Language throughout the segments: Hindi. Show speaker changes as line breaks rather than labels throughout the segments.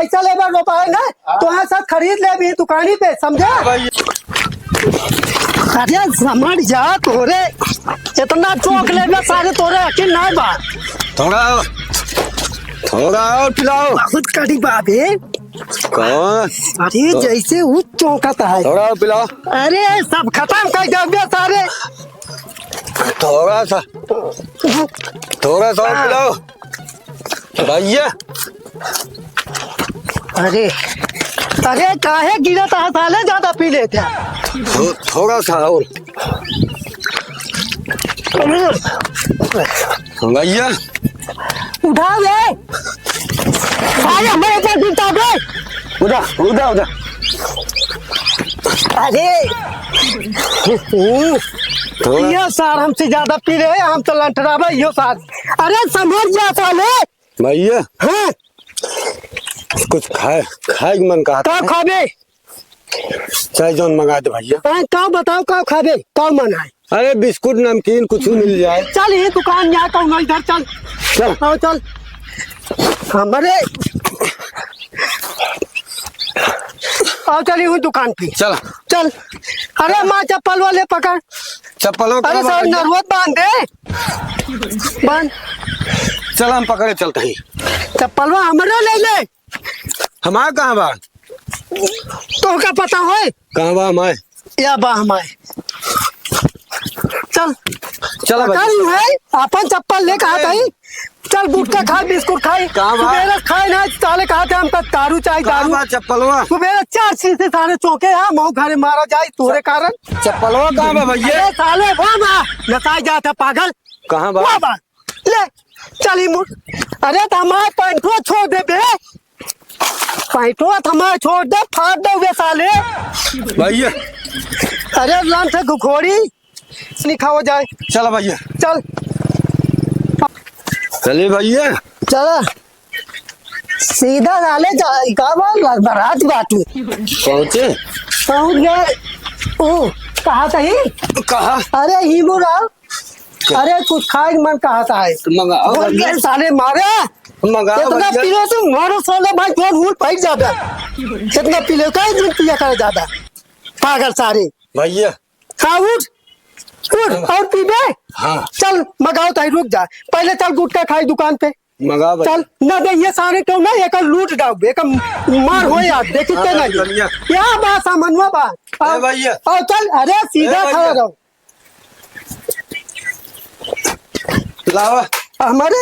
पैसा लेकर रोपाए ना तो यहाँ साथ खरीद ले भी दुकानी पे, समझे? अरे समझ जा तोरे इतना चौक लेना सारे तोरे अकेले ना बा।
थोड़ा थोड़ा और पिलाओ।
बहुत कड़ी बात है।
कौन?
अरे जैसे वो चौंकता है।
थोड़ा और पिलाओ।
अरे सब खत्म कर दोगे सारे।
थोड़ा सा और पिलाओ भैया।
अरे अरे काहे गिरा था साले, ज्यादा पी लेते हैं।
थोड़ा सा और भैया।
उठा ले सारे हमारे ऊपर गिरता है।
उठा उठा उठा।
अरे ये सार हमसे ज्यादा पी रहे, हम तो लंटराबा यो सार। अरे समझ जा साले
भैया।
हाँ
कुछ खाए खाए मन का
का खाबे?
चाय जौन मंगा दे भैया।
का बताओ का खाबे, का मन है?
अरे बिस्कुट नमकीन कुछ मिल जाए।
चल ये दुकान यहाँ कहूँ इधर चल
चल
आओ चल हमारे आओ चली हुई दुकान पे
चल
चल। अरे माँ चप्पल वाले पकड़।
चप्पलों
अरे सर नरवत बांध दे, बांध।
चल हम पकड़े चलते ही।
चप्पलवा हमारे ले ले।
हमारे कहाँ बा?
तो क्या पता है
कहाँ बा हमारे?
या बा हमारे। चल
चला
पता नहीं है अपन चप्पल ले कहा था। चल गुटखा खाए बिस्कुट खाए खाए ना साले कहा थे हम तो दारू चाहे दारू।
चप्पलवा
सुबह 4 से सारे चौके हैं मऊ घरे मारा जाए तोरे कारण।
चप्पलवा कहाँ बा भैया?
साले वो बा नसाई जाता पागल।
कहाँ बा?
वो बा ले चली मुड़। अरे तो हमारे पैंटो छोड़ दे बे, पैंटो हमारे छोड़ दे, फाड़ दे हुए साले
भैया।
अरे लान से घोड़ी लिखा हो जाए।
चला भैया
चल
चलिए भैया।
चला सीधा साले बारात बाटू
पहुँचे
पहुंच गए। ओ कहा था ही
कहा?
अरे ही मुरा। अरे कुछ खाए मन कहा था है
मंगाओ
साले मारे। कितना पी लो तुम मारो साले भाई जोर भूल पैक ज्यादा। कितना पी लो कई दिन पिया करे ज्यादा पागल सारे
भैया।
हाँ उठ उठ और पी बे।
हाँ
चल मगाओ ताई रुक जा पहले चल गुटखा खाई दुकान पे
मंगा भैया।
चल न दे ये सारे क्यों ना एक लूट डाउ एक मार हो यार देखते नहीं क्या बात सामानवा बात
भैया।
और चल अरे सीधा खड़ा रहो।
लावा
हमारे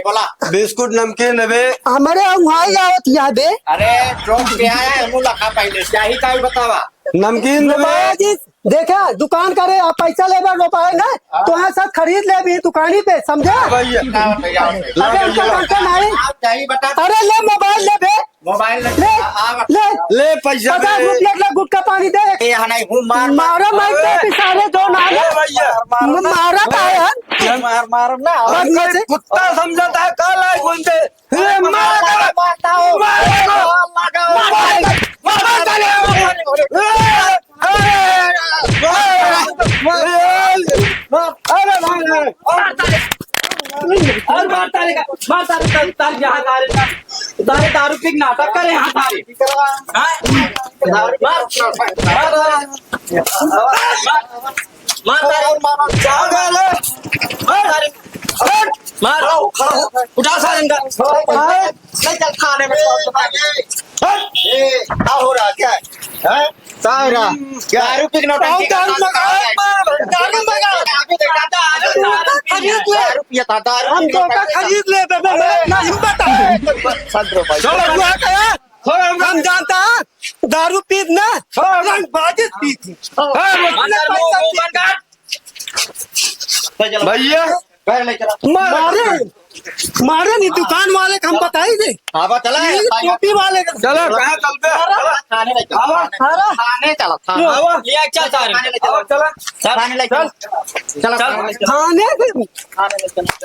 बोला
बिस्कुट नमकीन है बे।
हमारे वहाँ आवत याद है।
अरे चौक पे आया है मुलाका पहले क्या ही का बतावा
नमकीन है बे।
जी देखा दुकान करे आप पैसा लेकर रोपाए ना तो यहाँ साथ खरीद ले भी दुकानी पे, समझे?
भैया
अरे उनका बर्तन है।
नहीं बता।
अरे ले मोबाइल ले बे,
मोबाइल
ले ले
ले पैसा
50 रुपया का गुटखा पानी दे।
ये नहीं हूँ मार
मारा मैं तो सारे जो नाले मारा का है
मार मार ना
कुत्ता समझाता है काला है बोलते।
मारता हूँ
दारू पी नाटक करे यहाँ मार उठा सारे
चल खाने में क्या हो रहा क्या है दारू पी नौटंकी
हम तो का खरीद ले बेबे ना हिम्मत है। हम जानता दारू पीत ना रंग बाजी पीती
भैया।
मारे मारे नहीं दुकान वाले को हम बताई दे।
चला
टोपी वाले का
चलो कहाँ चलते हैं?
खाने चला
चल
खाने
खाने